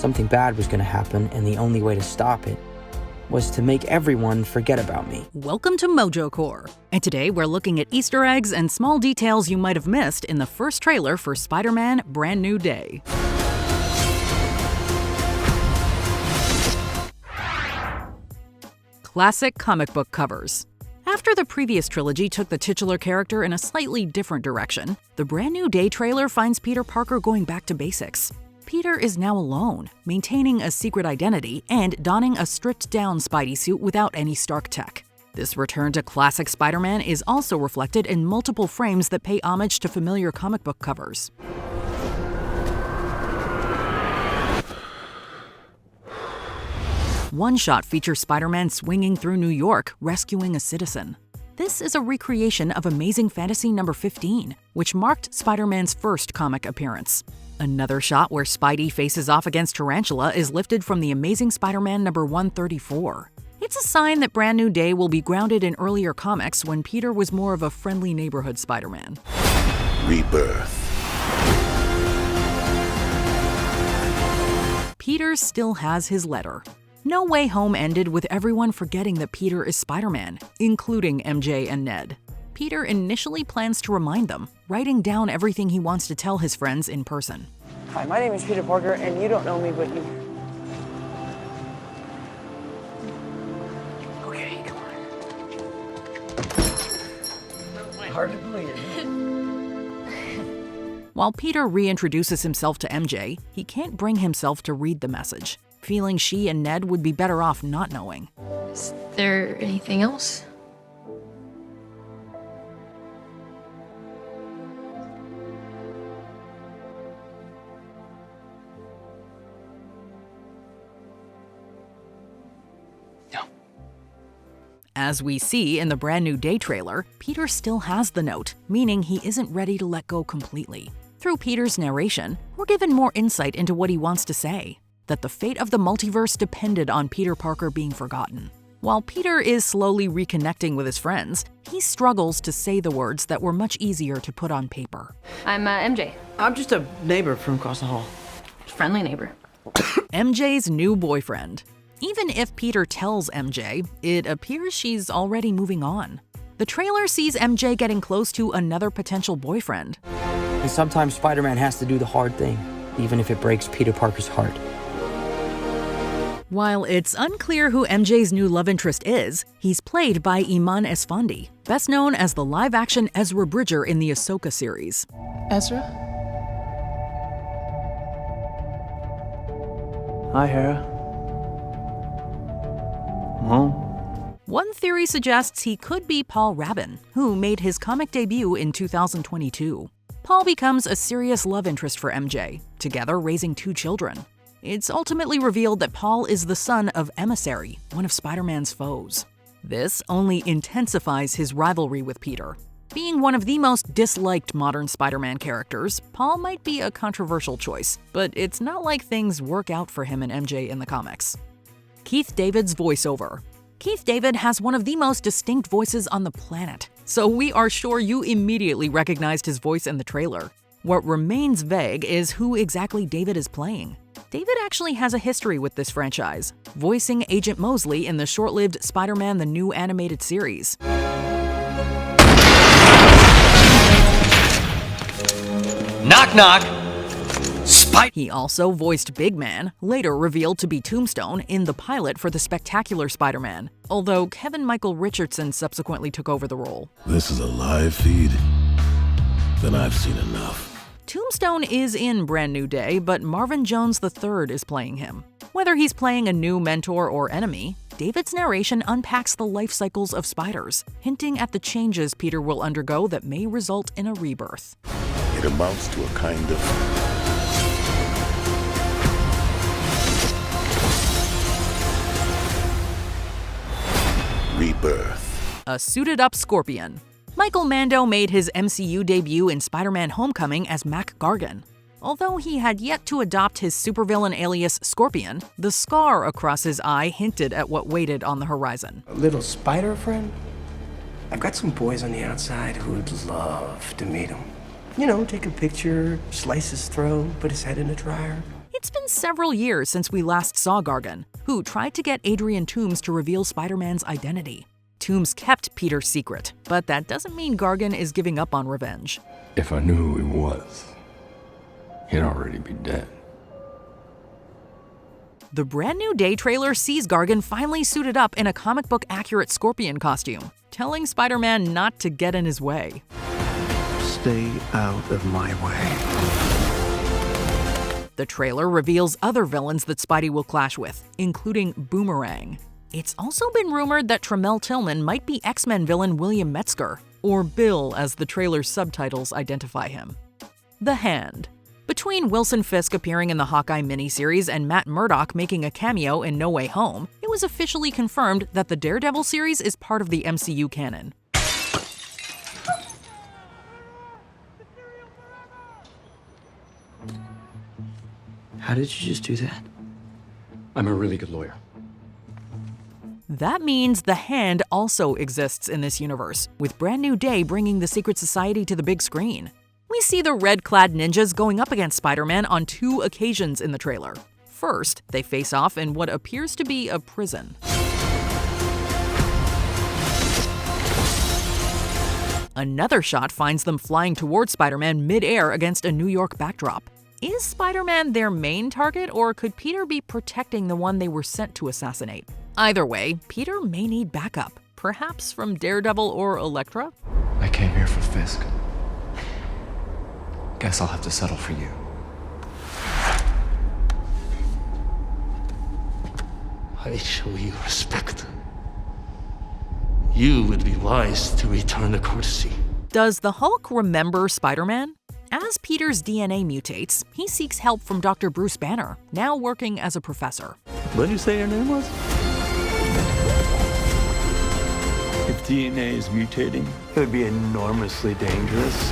Something bad was going to happen, and the only way to stop it was to make everyone forget about me. Welcome to Mojo Core, and today we're looking at Easter eggs and small details you might have missed in the first trailer for Spider-Man: Brand New Day. Classic comic book covers. After the previous trilogy took the titular character in a slightly different direction, the Brand New Day trailer finds Peter Parker going back to basics. Peter is now alone, maintaining a secret identity and donning a stripped-down Spidey suit without any Stark tech. This return to classic Spider-Man is also reflected in multiple frames that pay homage to familiar comic book covers. One shot features Spider-Man swinging through New York, rescuing a citizen. This is a recreation of Amazing Fantasy number 15, which marked Spider-Man's first comic appearance. Another shot where Spidey faces off against Tarantula is lifted from the Amazing Spider-Man number 134. It's a sign that Brand New Day will be grounded in earlier comics when Peter was more of a friendly neighborhood Spider-Man. Rebirth. Peter still has his letter. No Way Home ended with everyone forgetting that Peter is Spider-Man, including MJ and Ned. Peter initially plans to remind them, writing down everything he wants to tell his friends in person. Hi, my name is Peter Parker, and you don't know me, but you... Okay, come on. Hard to believe. While Peter reintroduces himself to MJ, he can't bring himself to read the message, feeling she and Ned would be better off not knowing. Is there anything else? No. As we see in the Brand New Day trailer, Peter still has the note, meaning he isn't ready to let go completely. Through Peter's narration, we're given more insight into what he wants to say. That the fate of the multiverse depended on Peter Parker being forgotten. While Peter is slowly reconnecting with his friends, he struggles to say the words that were much easier to put on paper. I'm MJ. I'm just a neighbor from across the hall. Friendly neighbor. MJ's new boyfriend. Even if Peter tells MJ, it appears she's already moving on. The trailer sees MJ getting close to another potential boyfriend. And sometimes Spider-Man has to do the hard thing, even if it breaks Peter Parker's heart. While it's unclear who MJ's new love interest is, he's played by Iman Esfandi, best known as the live-action Ezra Bridger in the Ahsoka series. Ezra? Hi, Hera. Mom? One theory suggests he could be Paul Rabin, who made his comic debut in 2022. Paul becomes a serious love interest for MJ, together raising 2 children. It's ultimately revealed that Paul is the son of Emissary, one of Spider-Man's foes. This only intensifies his rivalry with Peter. Being one of the most disliked modern Spider-Man characters, Paul might be a controversial choice, but it's not like things work out for him and MJ in the comics. Keith David's voiceover. Keith David has one of the most distinct voices on the planet, so we are sure you immediately recognized his voice in the trailer. What remains vague is who exactly David is playing. David actually has a history with this franchise, voicing Agent Mosley in the short-lived Spider-Man: The New Animated Series. Knock knock! He also voiced Big Man, later revealed to be Tombstone, in the pilot for The Spectacular Spider-Man, although Kevin Michael Richardson subsequently took over the role. This is a live feed? Then I've seen enough. Tombstone is in Brand New Day, but Marvin Jones III is playing him. Whether he's playing a new mentor or enemy, David's narration unpacks the life cycles of spiders, hinting at the changes Peter will undergo that may result in a rebirth. It amounts to a kind of... rebirth. A suited-up Scorpion. Michael Mando made his MCU debut in Spider-Man: Homecoming as Mac Gargan. Although he had yet to adopt his supervillain alias Scorpion, the scar across his eye hinted at what waited on the horizon. A little spider friend? I've got some boys on the outside who would love to meet him. You know, take a picture, slice his throat, put his head in a dryer. It's been several years since we last saw Gargan, who tried to get Adrian Toomes to reveal Spider-Man's identity. Toomes kept Peter's secret, but that doesn't mean Gargan is giving up on revenge. If I knew who he was, he'd already be dead. The Brand New Day trailer sees Gargan finally suited up in a comic book accurate Scorpion costume, telling Spider-Man not to get in his way. Stay out of my way. The trailer reveals other villains that Spidey will clash with, including Boomerang. It's also been rumored that Tremel Tillman might be X-Men villain William Metzger, or Bill as the trailer's subtitles identify him. The Hand. Between Wilson Fisk appearing in the Hawkeye miniseries and Matt Murdock making a cameo in No Way Home, it was officially confirmed that the Daredevil series is part of the MCU canon. How did you just do that? I'm a really good lawyer. That means the Hand also exists in this universe, with Brand New Day bringing the Secret Society to the big screen. We see the red-clad ninjas going up against Spider-Man on 2 occasions in the trailer. First, they face off in what appears to be a prison. Another shot finds them flying towards Spider-Man mid-air against a New York backdrop. Is Spider-Man their main target, or could Peter be protecting the one they were sent to assassinate? Either way, Peter may need backup, perhaps from Daredevil or Elektra? I came here for Fisk. Guess I'll have to settle for you. I show you respect. You would be wise to return the courtesy. Does the Hulk remember Spider-Man? As Peter's DNA mutates, he seeks help from Dr. Bruce Banner, now working as a professor. What did you say your name was? If DNA is mutating, it would be enormously dangerous.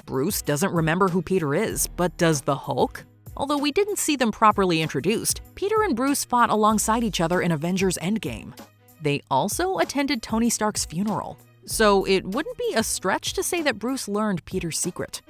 Bruce doesn't remember who Peter is, but does the Hulk? Although we didn't see them properly introduced, Peter and Bruce fought alongside each other in Avengers Endgame. They also attended Tony Stark's funeral, so it wouldn't be a stretch to say that Bruce learned Peter's secret.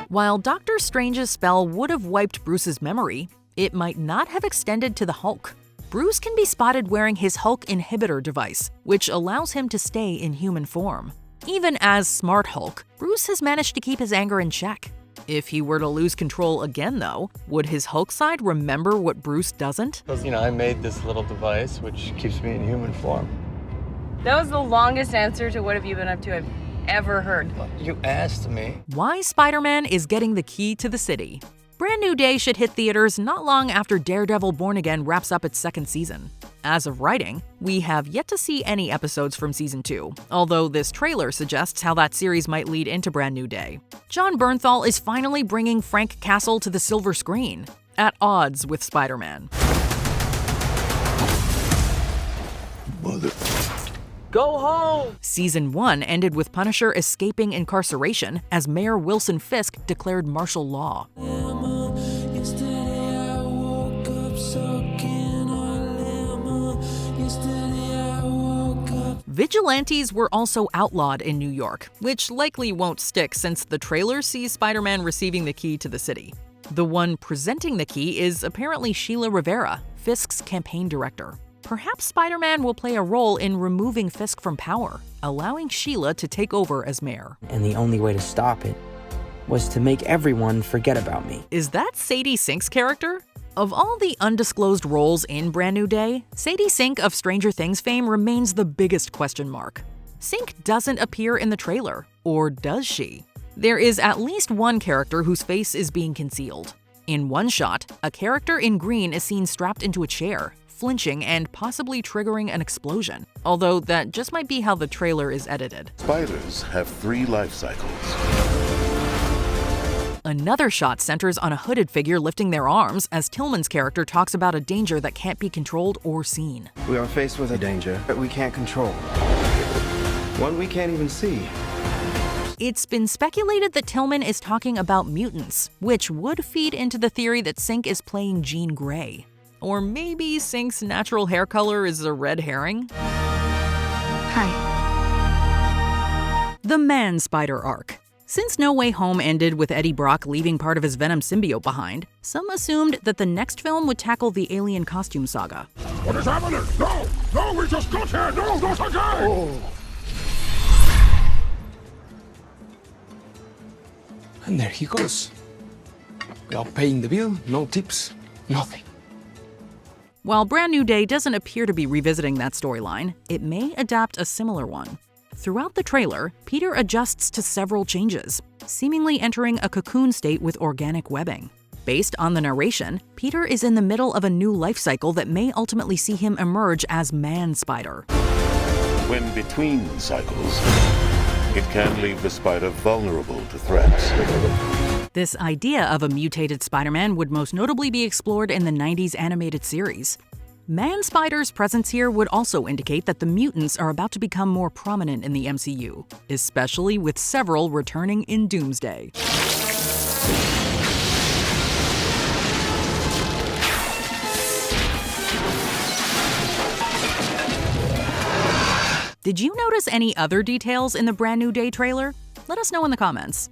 While Doctor Strange's spell would have wiped Bruce's memory, it might not have extended to the Hulk. Bruce can be spotted wearing his Hulk inhibitor device, which allows him to stay in human form. Even as Smart Hulk, Bruce has managed to keep his anger in check. If he were to lose control again, though, would his Hulk side remember what Bruce doesn't? Because, I made this little device which keeps me in human form. That was the longest answer to what have you been up to I've ever heard. You asked me. Why Spider-Man is getting the key to the city. Brand New Day should hit theaters not long after Daredevil Born Again wraps up its 2nd season. As of writing, we have yet to see any episodes from Season 2, although this trailer suggests how that series might lead into Brand New Day. Jon Bernthal is finally bringing Frank Castle to the silver screen, at odds with Spider-Man. Mother. Go home! Season 1 ended with Punisher escaping incarceration as Mayor Wilson Fisk declared martial law. Vigilantes were also outlawed in New York, which likely won't stick since the trailer sees Spider-Man receiving the key to the city. The one presenting the key is apparently Sheila Rivera, Fisk's campaign director. Perhaps Spider-Man will play a role in removing Fisk from power, allowing Sheila to take over as mayor. And the only way to stop it was to make everyone forget about me. Is that Sadie Sink's character? Of all the undisclosed roles in Brand New Day, Sadie Sink of Stranger Things fame remains the biggest question mark. Sink doesn't appear in the trailer, or does she? There is at least one character whose face is being concealed. In one shot, a character in green is seen strapped into a chair, flinching and possibly triggering an explosion, although that just might be how the trailer is edited. Spiders have 3 life cycles. Another shot centers on a hooded figure lifting their arms as Tillman's character talks about a danger that can't be controlled or seen. We are faced with a danger that we can't control. One we can't even see. It's been speculated that Tillman is talking about mutants, which would feed into the theory that Sink is playing Jean Grey. Or maybe Sink's natural hair color is a red herring? Hi. The The Man-Spider arc. Since No Way Home ended with Eddie Brock leaving part of his Venom symbiote behind, some assumed that the next film would tackle the alien costume saga. What is happening? No! No, we just got here! No, not again! Oh. And there he goes. Without paying the bill, no tips, nothing. While Brand New Day doesn't appear to be revisiting that storyline, it may adapt a similar one. Throughout the trailer, Peter adjusts to several changes, seemingly entering a cocoon state with organic webbing. Based on the narration, Peter is in the middle of a new life cycle that may ultimately see him emerge as Man-Spider. When between cycles, it can leave the spider vulnerable to threats. This idea of a mutated Spider-Man would most notably be explored in the 90s animated series. Man-Spider's presence here would also indicate that the mutants are about to become more prominent in the MCU, especially with several returning in Doomsday. Did you notice any other details in the Brand New Day trailer? Let us know in the comments.